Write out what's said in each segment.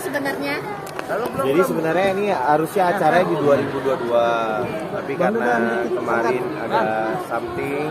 sebenarnya? Jadi sebenarnya ini harusnya acaranya di 2022, tapi karena kemarin ada something,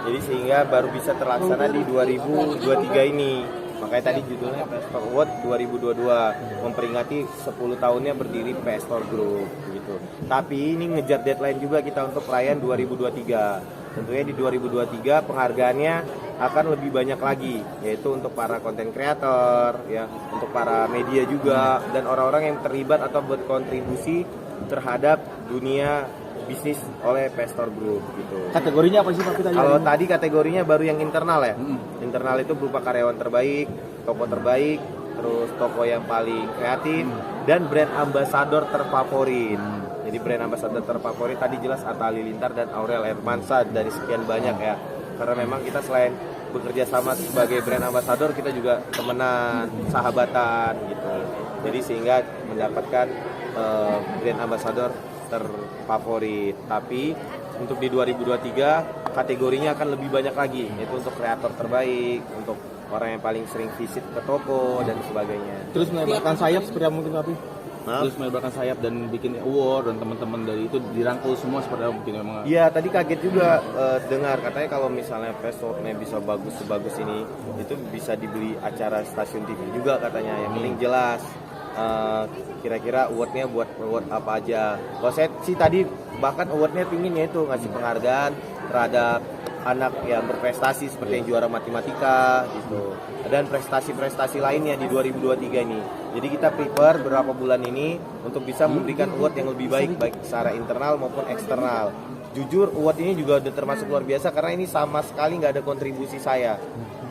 jadi sehingga baru bisa terlaksana di 2023 ini. Makanya tadi judulnya PS Store Award 2022, memperingati 10 tahunnya berdiri PS Store Group gitu. Tapi ini ngejar deadline juga kita untuk perayaan 2023. Tentunya di 2023 penghargaannya akan lebih banyak lagi, yaitu untuk para konten kreator, ya, untuk para media juga, dan orang-orang yang terlibat atau berkontribusi terhadap dunia bisnis oleh PS Store Group gitu. Kategorinya apa sih Pak? Kalau tadi kategorinya baru yang internal ya. Internal itu berupa karyawan terbaik, toko terbaik, terus toko yang paling kreatif, dan brand ambassador terfavorit. Jadi brand ambassador terfavorit tadi jelas Atta Halilintar dan Aurel Hermansyah dari sekian banyak ya. Karena memang kita selain bekerja sama sebagai brand ambassador, kita juga temenan, sahabatan gitu. Jadi sehingga mendapatkan brand ambassador terfavorit. Tapi untuk di 2023 kategorinya akan lebih banyak lagi, yaitu untuk kreator terbaik, untuk orang yang paling sering visit ke toko dan sebagainya. Terus melebarkan sayap seperti apa mungkin Pak? Terus melebarkan sayap dan bikin award, dan teman-teman dari itu dirangkul semua seperti apa mungkin memang? Iya, tadi kaget juga dengar katanya kalau misalnya PS Store-nya bisa bagus sebagus ini, itu bisa dibeli acara stasiun TV juga katanya. Yang penting jelas kira-kira awardnya buat award apa aja. Kalau saya sih tadi bahkan awardnya pingin yaitu ngasih penghargaan terhadap anak yang berprestasi seperti yang juara matematika gitu, dan prestasi-prestasi lainnya di 2023 ini. Jadi kita prepare beberapa bulan ini untuk bisa memberikan award yang lebih baik secara internal maupun eksternal. Jujur award ini juga udah termasuk luar biasa karena ini sama sekali nggak ada kontribusi saya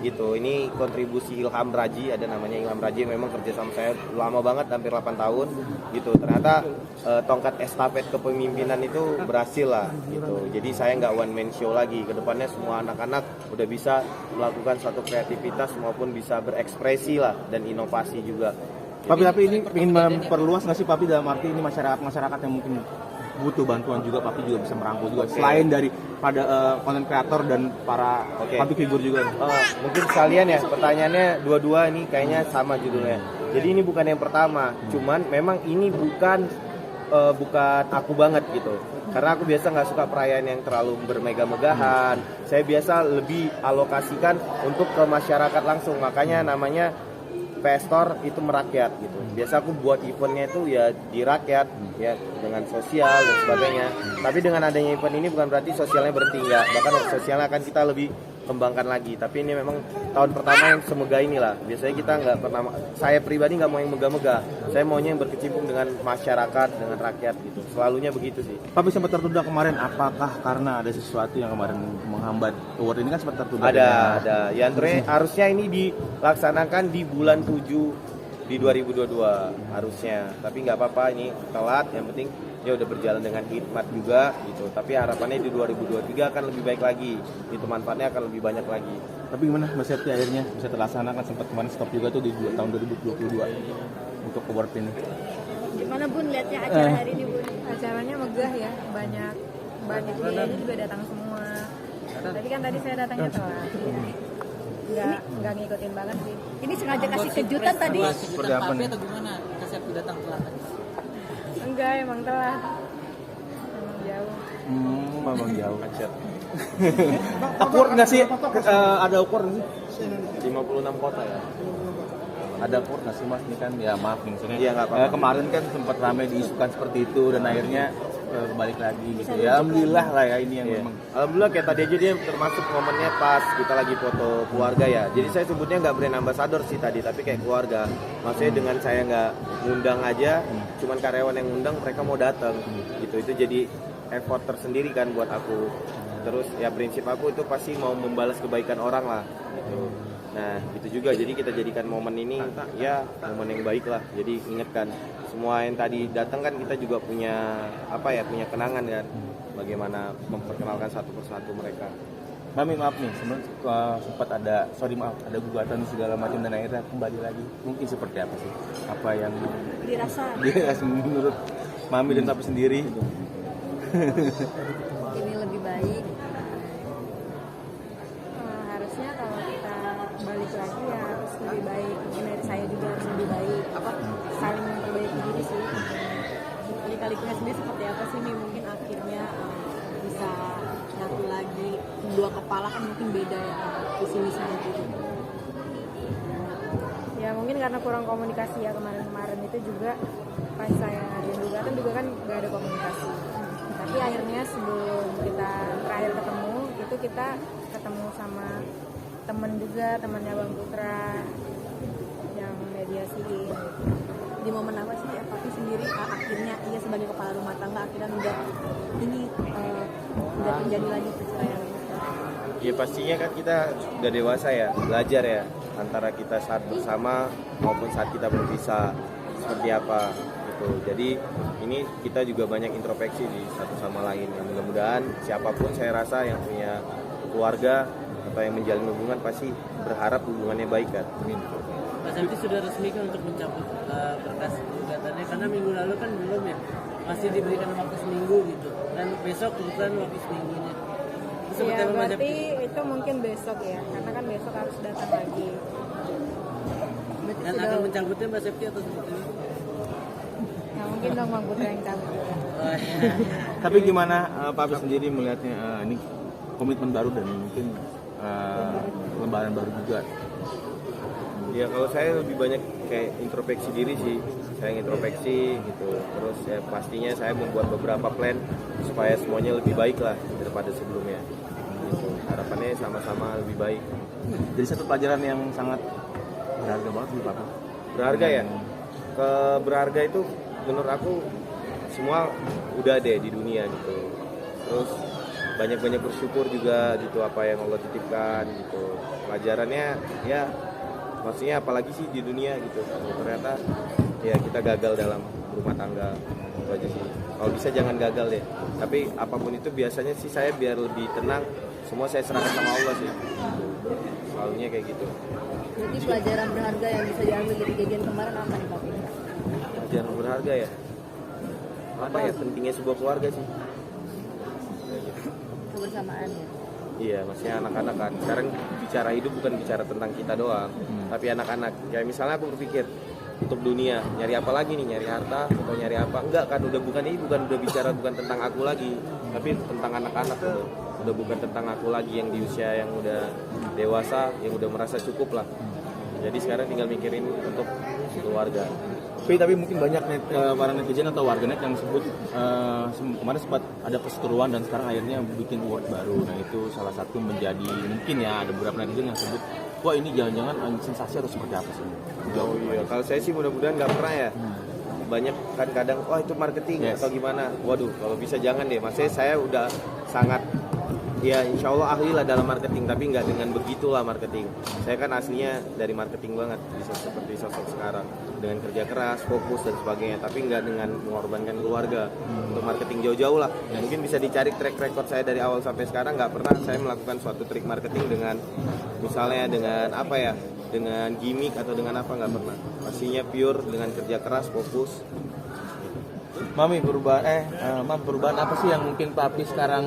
gitu. Ini kontribusi Ilham Raji, ada namanya Ilham Raji, memang kerja sama saya lama banget, hampir 8 tahun gitu. Ternyata tongkat estafet kepemimpinan itu berhasil lah gitu. Jadi saya nggak one man show lagi. Kedepannya semua anak-anak udah bisa melakukan suatu kreativitas maupun bisa berekspresi lah dan inovasi juga. Papi ini ingin memperluas nggak sih Papi, dalam arti ini masyarakat yang mungkin butuh bantuan juga, Papi juga bisa merangkul juga selain dari pada konten kreator dan para public figure juga. Mungkin sekalian ya, pertanyaannya dua-dua ini kayaknya sama judulnya. Jadi ini bukan yang pertama, cuman memang ini bukan aku banget gitu. Karena aku biasa nggak suka perayaan yang terlalu bermegah-megahan. Saya biasa lebih alokasikan untuk ke masyarakat langsung. Makanya namanya PS Store itu merakyat gitu. Biasa aku buat eventnya itu ya di rakyat ya, dengan sosial dan sebagainya. Tapi dengan adanya event ini bukan berarti sosialnya berhenti, enggak. Bahkan sosialnya akan kita lebih kembangkan lagi. Tapi ini memang tahun pertama yang semegah inilah. Biasanya kita nggak pernah, saya pribadi nggak mau yang megah-megah. Saya maunya yang berkecimpung dengan masyarakat, dengan rakyat gitu. Selalunya begitu sih. Papi sempat tertunda kemarin, apakah karena ada sesuatu yang kemarin menghambat award ini kan sempat tertunda? Ada. Ya harusnya ini dilaksanakan di bulan 7 di 2022 harusnya. Tapi nggak apa-apa, ini telat. Yang penting dia udah berjalan dengan hikmat juga gitu. Tapi harapannya di 2023 akan lebih baik lagi. Itu manfaatnya akan lebih banyak lagi. Tapi gimana Mas Septi akhirnya bisa terlaksana, kan sempat kemarin stop juga tuh di tahun 2022 untuk award ini. Gimana Bun lihatnya acara hari ini Bun? Acaranya megah ya, banyak medianya juga datang semua. Tapi kan tadi saya datangnya telat. Nggak ngikutin banget sih. Ini sengaja kasih kejutan tadi. Seperti apa nih? Atau gimana? Kasih datang telat tadi. Enggak, emang telat. Emang jauh. Memang jauh. Award nggak sih? Ada award nggak sih? 56 kota ya. Ada award nggak sih Mas? Ini kan ya maaf nih maksudnya. Iya, nggak apa-apa. Kemarin kan sempat ramai diisukan seperti itu dan akhirnya balik lagi gitu. Ya alhamdulillah lah ya ini yang memang. Alhamdulillah kayak tadi aja dia termasuk momennya pas kita lagi foto keluarga ya. Jadi saya sebutnya nggak brand ambassador sih tadi, tapi kayak keluarga. Maksudnya dengan saya nggak ngundang aja, cuman karyawan yang ngundang mereka mau datang gitu. Itu jadi effort tersendiri kan buat aku. Terus ya prinsip aku itu pasti mau membalas kebaikan orang lah gitu. Nah itu juga, jadi kita jadikan momen ini ya momen yang baik lah. Jadi ingatkan semua yang tadi datang kan, kita juga punya punya kenangan kan, bagaimana memperkenalkan satu persatu mereka. Mami maaf nih, sempat ada gugatan segala macam dan akhirnya kembali lagi. Mungkin seperti apa sih? Apa yang Dirasa menurut Mami dan Papi sendiri? ini lebih baik. Harusnya kalau kita balik lagi ya harus lebih baik. Mungkin dari saya juga harus lebih baik. saling memperbaiki diri sih. Kali-kalinya sendiri seperti apa sih nih mungkin akhirnya bisa nyatu lagi, dua kepala kan mungkin beda ya visi misinya gitu. Ya mungkin karena kurang komunikasi ya, kemarin-kemarin itu juga pas saya ngadain gugatan juga kan nggak ada komunikasi. Tapi akhirnya sebelum kita terakhir ketemu itu kita ketemu sama temen juga, temannya Bang Putra yang mediasiin. Di momen apa sih ya Papi sendiri akhirnya ia sebagai kepala rumah tangga akhirnya nggak ini nggak terjadi lagi perceraian. Ya pastinya kan kita udah dewasa ya, belajar ya antara kita saat bersama maupun saat kita berpisah seperti apa gitu. Jadi ini kita juga banyak introspeksi di satu sama lain. Ya, mudah-mudahan siapapun saya rasa yang punya keluarga atau yang menjalin hubungan pasti berharap hubungannya baik kan. Mas Septi sudah resmi kan untuk mencabut berkas gugatannya karena minggu lalu kan belum ya, masih diberikan waktu seminggu gitu, dan besok kebetulan waktu seminggunya. Terus seperti Ya apa Mas berarti Septi? itu mungkin besok ya, karena kan besok harus datang lagi. Berarti Dan sudah akan mencabutnya Mbak Septi atau seperti itu? Nah mungkin dong Bang Putra yang cabut juga. Oh, iya. Tapi gimana Papi sendiri melihatnya ini komitmen baru dan mungkin lembaran baru juga. Ya kalau saya lebih banyak kayak introspeksi diri sih, saya introspeksi gitu. Terus ya pastinya saya membuat beberapa plan supaya semuanya lebih baik lah daripada sebelumnya. Gitu. Harapannya sama-sama lebih baik. Jadi satu pelajaran yang sangat berharga banget sih Papi. Berharga ya? Berharga itu menurut aku semua udah deh di dunia gitu. Terus banyak-banyak bersyukur juga gitu apa yang Allah titipkan gitu. Pelajarannya ya maksudnya apalagi sih di dunia gitu. Ternyata ya kita gagal dalam rumah tangga itu aja sih. Kalau bisa jangan gagal deh. Tapi apapun itu biasanya sih saya biar lebih tenang semua saya serahkan sama Allah sih. Selalunya kayak gitu. Jadi pelajaran berharga yang bisa diambil dari kejadian kemarin apa nih Papi? Pelajaran berharga ya. Apa ya pentingnya sebuah keluarga sih. Kebersamaan ya. Iya, maksudnya anak-anak kan. Sekarang bicara hidup bukan bicara tentang kita doang, tapi anak-anak. Kayak misalnya aku berpikir untuk dunia, nyari apa lagi nih? Nyari harta atau nyari apa? Enggak kan, udah bukan ini, udah bicara bukan tentang aku lagi, tapi tentang anak-anak tuh. Udah bukan tentang aku lagi yang di usia yang udah dewasa, yang udah merasa cukup lah. Jadi sekarang tinggal mikirin untuk keluarga. Tapi mungkin banyak para netizen atau warganet yang sebut kemarin sempat ada perseteruan dan sekarang akhirnya bikin award baru. Nah itu salah satu menjadi mungkin ya ada beberapa netizen yang sebut wah ini jangan-jangan sensasi atau seperti apa sih? Oh iya, kalau saya sih mudah-mudahan nggak pernah ya. Banyak kan kadang wah itu marketing atau gimana. Waduh, kalau bisa jangan deh. Maksudnya saya udah sangat ya insya Allah ahli lah dalam marketing, tapi nggak dengan begitulah marketing. Saya kan aslinya dari marketing banget, bisa seperti sosok sekarang dengan kerja keras, fokus dan sebagainya, tapi nggak dengan mengorbankan keluarga untuk marketing jauh-jauh lah. Mungkin bisa dicari track record saya dari awal sampai sekarang, nggak pernah saya melakukan suatu trik marketing dengan misalnya dengan apa ya, dengan gimmick atau dengan apa, nggak pernah. Pastinya pure dengan kerja keras, fokus. Mami perubahan apa sih yang mungkin Papi sekarang